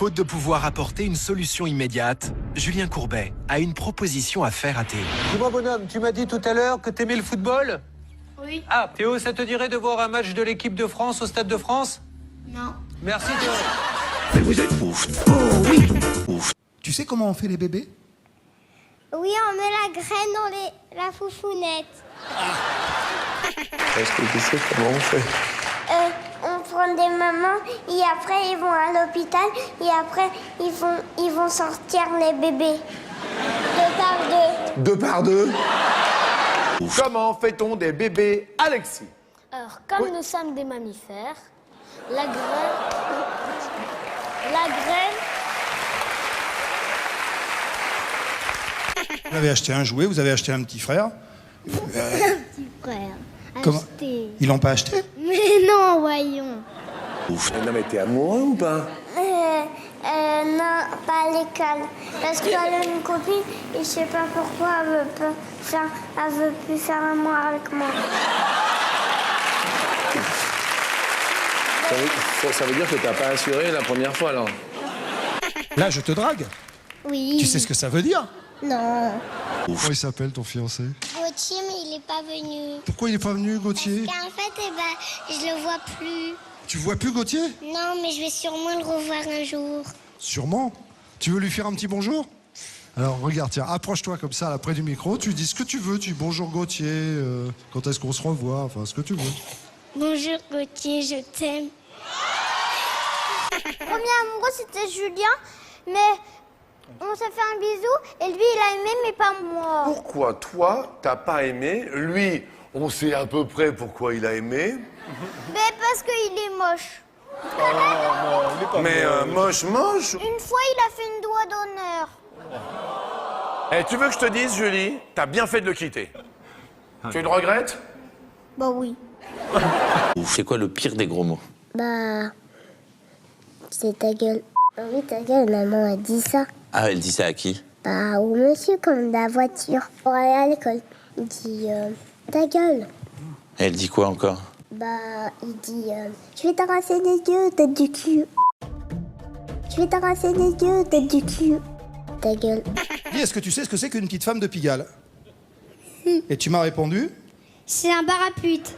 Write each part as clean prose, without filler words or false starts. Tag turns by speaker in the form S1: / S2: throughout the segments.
S1: Faute de pouvoir apporter une solution immédiate, Julien Courbet a une proposition à faire à Théo.
S2: Dis-moi, bonhomme, tu m'as dit tout à l'heure que t'aimais le football?
S3: Oui.
S2: Ah, Théo, ça te dirait de voir un match de l'équipe de France au Stade de France?
S3: Non.
S2: Merci, Théo.
S4: Mais vous êtes ouf. Oh oui. Ouf.
S5: Tu sais comment on fait les bébés?
S3: Oui, on met la graine dans la foufounette.
S4: Est-ce que tu sais comment on fait?
S3: On prend des mamans et après ils vont à l'hôpital et après ils vont sortir les bébés. 2 par 2.
S4: 2 par 2.
S6: Comment fait-on des bébés, Alexis?
S7: Alors, comme nous sommes des mammifères, la graine...
S5: Vous avez acheté un jouet, vous avez acheté un petit frère.
S3: Petit frère.
S5: Comment?
S3: Acheté.
S5: Ils l'ont pas acheté?
S3: Mais non, voyons.
S6: Non mais t'es amoureux ou pas?
S3: Non, pas à l'école. Parce qu'elle a une copine et je sais pas pourquoi elle veut plus faire l'amour avec moi.
S6: Ça veut dire que t'as pas assuré la première fois, alors?
S5: Là, je te drague.
S3: Oui.
S5: Tu sais ce que ça veut dire?
S3: Non.
S8: Comment il s'appelle ton fiancé?
S3: Gauthier, mais il est pas venu.
S8: Pourquoi il est pas venu, Gauthier?
S3: Parce qu'en fait, je le vois plus.
S8: Tu vois plus Gauthier?
S3: Non, mais je vais sûrement le revoir un jour.
S8: Sûrement. Tu veux lui faire un petit bonjour? Alors regarde, tiens, approche-toi comme ça, là, près du micro, tu dis ce que tu veux, tu dis bonjour Gauthier, quand est-ce qu'on se revoit, enfin ce que tu veux.
S3: Bonjour Gauthier, je t'aime. Premier amoureux, c'était Julien, mais on s'est fait un bisou et lui, il a aimé, mais pas moi.
S6: Pourquoi toi, t'as pas aimé? Lui, on sait à peu près pourquoi il a aimé.
S3: Mais parce qu'il est moche.
S6: Mais moche.
S3: Une fois, il a fait une doigt d'honneur.
S6: Eh, tu veux que je te dise, Julie, t'as bien fait de le quitter. Tu le regrettes?
S3: Bah oui.
S4: C'est quoi le pire des gros mots?
S3: Bah... c'est ta gueule. Oui, ta gueule, maman a dit ça.
S4: Ah, elle dit ça à qui?
S3: Bah, au monsieur, comme de la voiture. Pour aller à l'école. Il dit, ta gueule.
S4: Elle dit quoi encore?
S3: Bah, il dit, je vais t'arracher les yeux, tête du cul. Je vais t'arracher les yeux, tête du cul. Ta gueule.
S5: Dis, est-ce que tu sais ce que c'est qu'une petite femme de Pigalle? Et tu m'as répondu?
S3: C'est un bar à pute.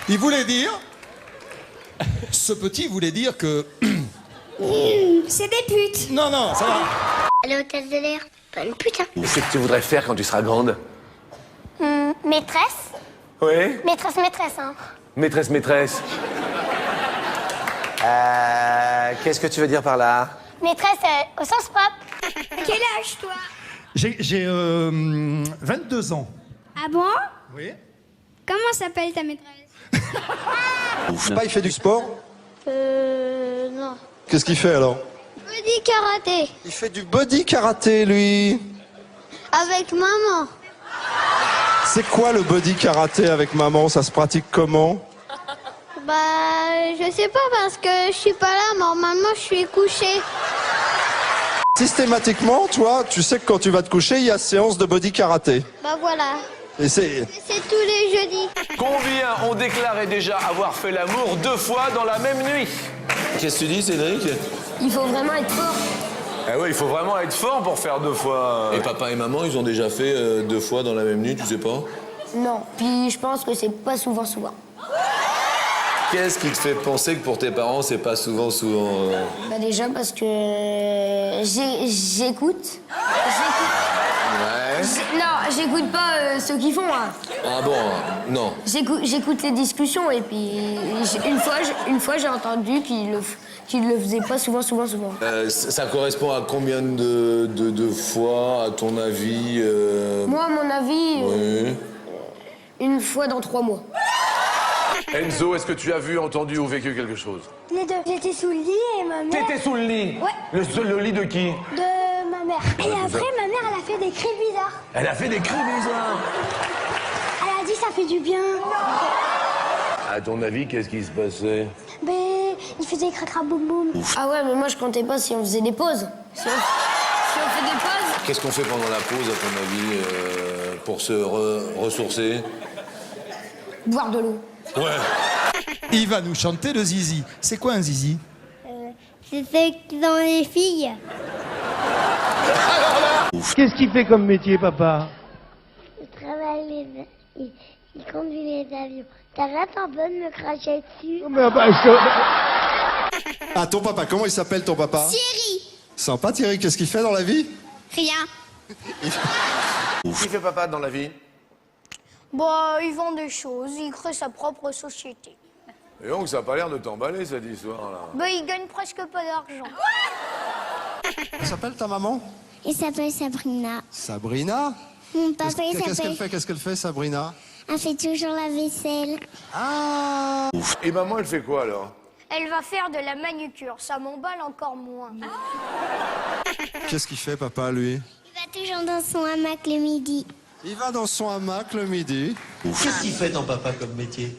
S5: Il voulait dire... Ce petit voulait dire que...
S3: C'est des putes.
S5: Non, non, ça va.
S3: Aller au hôtel de l'air, pas une pute, hein.
S6: Qu'est-ce que tu voudrais faire quand tu seras grande?
S3: Maîtresse.
S6: Oui?
S3: Maîtresse, hein.
S6: Maîtresse. Qu'est-ce que tu veux dire par là?
S3: Maîtresse au sens propre. Quel âge, toi?
S5: J'ai 22 ans.
S3: Ah bon?
S5: Oui.
S3: Comment s'appelle ta maîtresse?
S8: Il fait du sport?
S3: Non.
S8: Qu'est-ce qu'il fait alors?
S3: Body karaté.
S8: Il fait du body karaté, lui.
S3: Avec maman.
S8: C'est quoi le body karaté avec maman? Ça se pratique comment?
S3: Bah, je sais pas parce que je suis pas là, normalement je suis couchée.
S8: Systématiquement, toi, tu sais que quand tu vas te coucher, il y a séance de body karaté.
S3: Bah voilà.
S8: Et c'est...
S3: C'est tous les jeudis.
S6: Combien ont déclaré déjà avoir fait l'amour 2 fois dans la même nuit?
S4: Qu'est-ce que tu dis, Cédric?
S7: Il faut vraiment être fort.
S6: Eh oui, il faut vraiment être fort pour faire 2 fois.
S4: Et papa et maman, ils ont déjà fait 2 fois dans la même nuit, tu sais pas?
S7: Non, puis je pense que c'est pas souvent.
S4: Qu'est-ce qui te fait penser que pour tes parents, c'est pas souvent?
S7: Bah déjà parce que j'écoute.
S4: Ouais.
S7: Non, j'écoute pas ce qu'ils font. Hein.
S4: Ah bon? Non.
S7: J'écoute les discussions et puis une fois j'ai entendu qu'ils le faisaient pas souvent.
S4: Ça correspond à combien de fois, à ton avis?
S7: Moi, à mon avis,
S4: Oui.
S7: une fois dans 3 mois.
S6: Enzo, est-ce que tu as vu, entendu ou vécu quelque chose?
S3: Les deux. J'étais sous le lit et ma mère...
S6: T'étais sous le lit?
S3: Ouais.
S6: Le lit de qui?
S3: De ma mère. Et après, ma mère, elle a fait des cris bizarres.
S6: Elle a fait des cris bizarres.
S3: Elle a dit ça fait du bien.
S6: À ton avis, qu'est-ce qui se passait?
S3: Mais il faisait cracra boum boum.
S7: Ah ouais, mais moi je comptais pas si on faisait des pauses. Si on fait des pauses.
S4: Qu'est-ce qu'on fait pendant la pause, à ton avis, pour se ressourcer?
S7: Boire de l'eau.
S4: Ouais.
S5: Il va nous chanter le zizi. C'est quoi un zizi?
S3: C'est ceux qui ont les filles.
S9: Qu'est-ce qu'il fait comme métier, papa?
S3: Il travaille il conduit les avions. T'arrêtes un peu de me cracher dessus.
S8: Ah, ton papa, comment il s'appelle ton papa?
S3: Thierry.
S8: Sympa Thierry, qu'est-ce qu'il fait dans la vie?
S3: Rien.
S6: Qui fait papa dans la vie?
S7: Bah, il vend des choses, il crée sa propre société.
S6: Et donc, ça a pas l'air de t'emballer, cette histoire-là.
S7: Bah, il gagne presque pas d'argent.
S8: Elle s'appelle ta maman?
S3: Il s'appelle Sabrina.
S8: Sabrina?
S3: Mon papa, il
S8: Qu'est-ce qu'elle fait, Sabrina?
S3: Elle fait toujours la vaisselle.
S8: Ah!
S6: Et maman, elle fait quoi, alors?
S7: Elle va faire de la manucure, ça m'emballe encore moins.
S8: Qu'est-ce qu'il fait, papa, lui?
S3: Il va toujours dans son hamac le midi.
S8: Il va dans son hamac le midi.
S9: Qu'est-ce qu'il fait ton papa comme métier?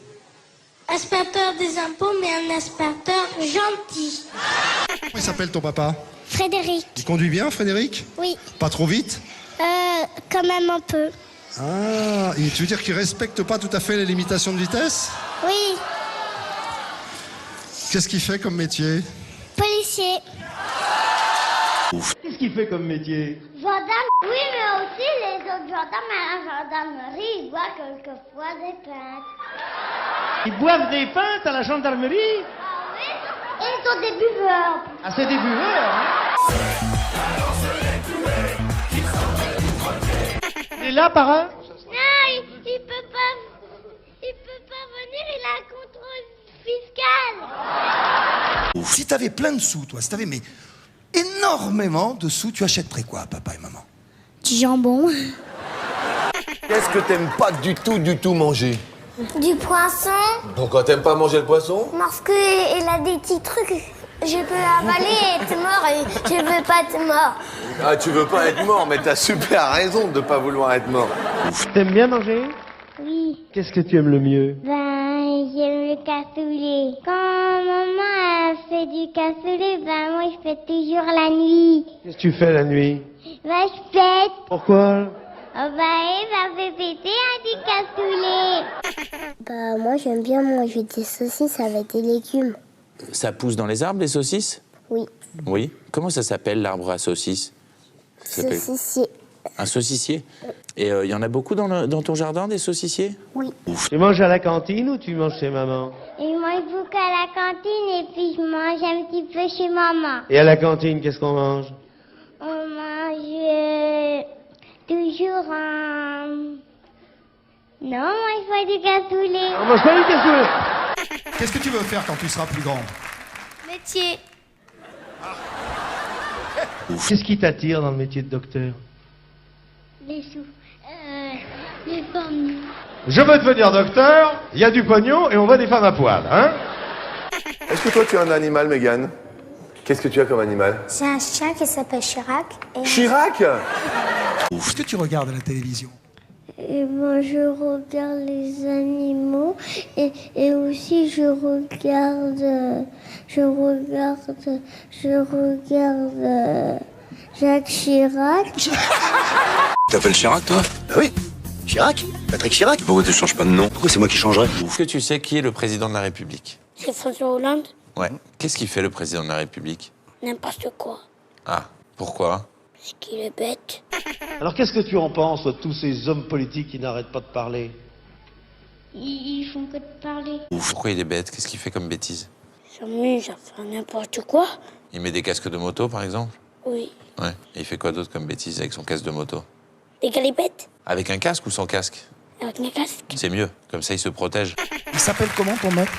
S3: Inspecteur des impôts, mais un inspecteur gentil.
S8: Comment il s'appelle ton papa?
S3: Frédéric.
S8: Il conduit bien, Frédéric?
S3: Oui.
S8: Pas trop vite?
S3: Quand même un peu.
S8: Ah, et tu veux dire qu'il respecte pas tout à fait les limitations de vitesse?
S3: Oui.
S8: Qu'est-ce qu'il fait comme métier?
S3: Policier.
S9: Qu'est-ce qu'il fait comme métier?
S3: Gendarme, oui, mais aussi les autres gendarmes à la gendarmerie, ils boivent quelquefois des pintes.
S9: Ils boivent des pintes à la gendarmerie?
S3: Ah oui? Ils sont des buveurs.
S9: Ah, c'est des buveurs, hein? Il est là, parrain?
S3: Non, il peut pas venir, il a un contrôle fiscal.
S5: Si t'avais plein de sous, toi, si t'avais mais énormément de sous, tu achèterais quoi à papa et maman?
S3: Du jambon.
S4: Qu'est-ce que t'aimes pas du tout manger?
S3: Du poisson.
S4: Pourquoi t'aimes pas manger le poisson?
S3: Parce qu'il a des petits trucs. Je peux avaler et être mort et je veux pas être mort.
S4: Ah, tu veux pas être mort, mais t'as super raison de pas vouloir être mort.
S9: T'aimes bien manger?
S3: Oui.
S9: Qu'est-ce que tu aimes le mieux?
S3: Ben, j'aime le cassoulet. Quand maman a fait du cassoulet, ben moi je fais toujours la nuit.
S9: Qu'est-ce que tu fais la nuit?
S3: Ben je pète.
S9: Pourquoi?
S3: Oh ben elle m'a fait péter un du cassoulet. Bah moi j'aime bien manger des saucisses avec des légumes.
S10: Ça pousse dans les arbres, les saucisses?
S3: Oui.
S10: Oui. Comment ça s'appelle, l'arbre à saucisses? Ça s'appelle-
S3: Saucissier.
S10: Un saucissier? Et il y en a beaucoup dans ton jardin, des saucissiers?
S3: Oui.
S9: Tu manges à la cantine ou tu manges chez maman?
S3: Et je mange beaucoup à la cantine et puis je mange un petit peu chez maman.
S9: Et à la cantine, qu'est-ce qu'on mange?
S3: On mange toujours un... Non, moi je fais du cassoulet.
S9: On mange pas du cassoulet.
S5: Qu'est-ce que tu veux faire quand tu seras plus grand?
S3: Métier.
S9: Qu'est-ce qui t'attire dans le métier de docteur?
S3: Les sous. Les pommes.
S9: Je veux devenir docteur, il y a du pognon et on voit des femmes à poil, hein?
S6: Est-ce que toi, tu as un animal, Mégane? Qu'est-ce que tu as comme animal?
S3: J'ai un chien qui s'appelle Chirac.
S6: Chirac?
S5: Qu'est-ce que tu regardes à la télévision?
S3: Et moi je regarde les animaux et aussi je regarde Jacques Chirac.
S11: Tu t'appelles Chirac, toi?
S5: Bah oui, Chirac, Patrick Chirac.
S11: Pourquoi tu changes pas de nom? Pourquoi c'est moi qui changerais?
S10: Est-ce que tu sais qui est le président de la République?
S3: C'est François Hollande.
S10: Ouais. Qu'est-ce qu'il fait, le président de la République?
S3: N'importe quoi.
S10: Ah, pourquoi?
S3: Parce qu'il est bête.
S9: Alors qu'est-ce que tu en penses, de tous ces hommes politiques qui n'arrêtent pas de parler?
S3: Ils font que de parler.
S10: Pourquoi il est bête? Qu'est-ce qu'il fait comme bêtise?
S3: Ils s'amusent à faire n'importe quoi.
S10: Il met des casques de moto, par exemple?
S3: Oui.
S10: Ouais. Et il fait quoi d'autre comme bêtise avec son casque de moto?
S3: Des galipettes.
S10: Avec un casque ou sans casque?
S3: Avec mes casques.
S10: C'est mieux, comme ça il se protège.
S5: Il s'appelle comment ton maître?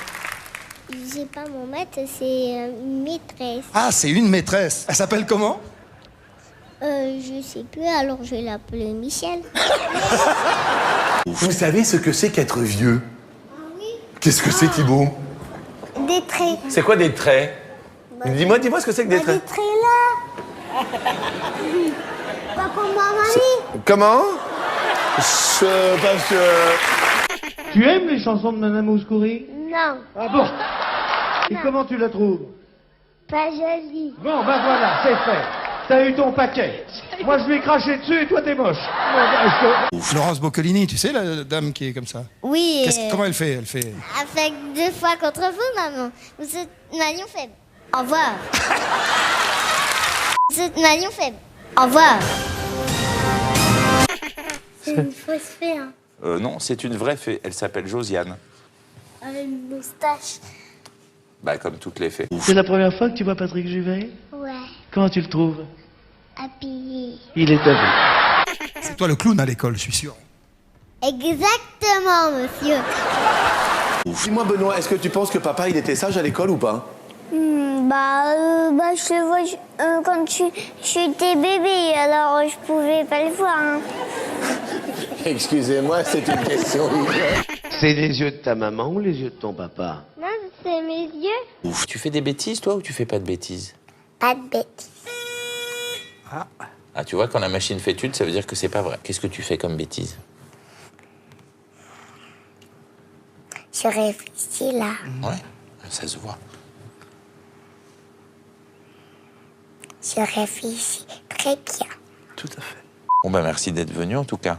S3: J'ai pas mon maître, c'est une maîtresse.
S5: Ah, c'est une maîtresse. Elle s'appelle comment?
S3: Je sais plus, alors je vais l'appeler Michel.
S6: Vous savez ce que c'est qu'être vieux? Qu'est-ce que c'est, Thibaut?
S3: Des traits.
S6: C'est quoi des traits? Dis-moi ce que c'est que des
S3: Des
S6: traits.
S3: traits là. Pas comme ma mamie.
S6: Comment? Parce que...
S9: Tu aimes les chansons de Madame Mouskouri?
S3: Non,
S9: Ah bon? Et comment tu la trouves?
S3: pas jolie.
S9: Bon, ben voilà, c'est fait. T'as eu ton paquet. Moi, je lui ai craché dessus et toi, t'es moche.
S5: Laurence Boccolini, tu sais, la dame qui est comme ça.
S3: Oui.
S5: Comment elle fait? Elle fait...
S3: Avec 2 fois contre vous, maman. Vous êtes maillon faible. Au revoir. Vous êtes maillon faible. Au revoir. C'est une fausse fée, hein.
S10: Non, c'est une vraie fée. Elle s'appelle Josiane.
S3: Une moustache.
S10: Bah, comme toutes les fées.
S9: C'est la première fois que tu vois Patrick Juvet?
S3: Ouais.
S9: Comment tu le trouves?
S3: Habillé.
S9: Il est habillé.
S5: C'est toi le clown à l'école, je suis sûr.
S3: Exactement, monsieur.
S4: Dis-moi, Benoît, est-ce que tu penses que papa, il était sage à l'école ou pas?
S3: Je le vois quand j'étais bébé, alors je pouvais pas le voir. Hein.
S4: Excusez-moi, c'est une question.
S9: C'est les yeux de ta maman ou les yeux de ton papa?
S3: Non, c'est mes yeux.
S10: Tu fais des bêtises, toi, ou tu fais pas de bêtises?
S3: Pas de bêtises.
S10: Ah, tu vois, quand la machine fait étude, ça veut dire que c'est pas vrai. Qu'est-ce que tu fais comme bêtise?
S3: Je réfléchis là.
S10: Ouais, ça se voit.
S3: Je réfléchis très bien.
S10: Tout à fait. Bon, bah, merci d'être venu, en tout cas.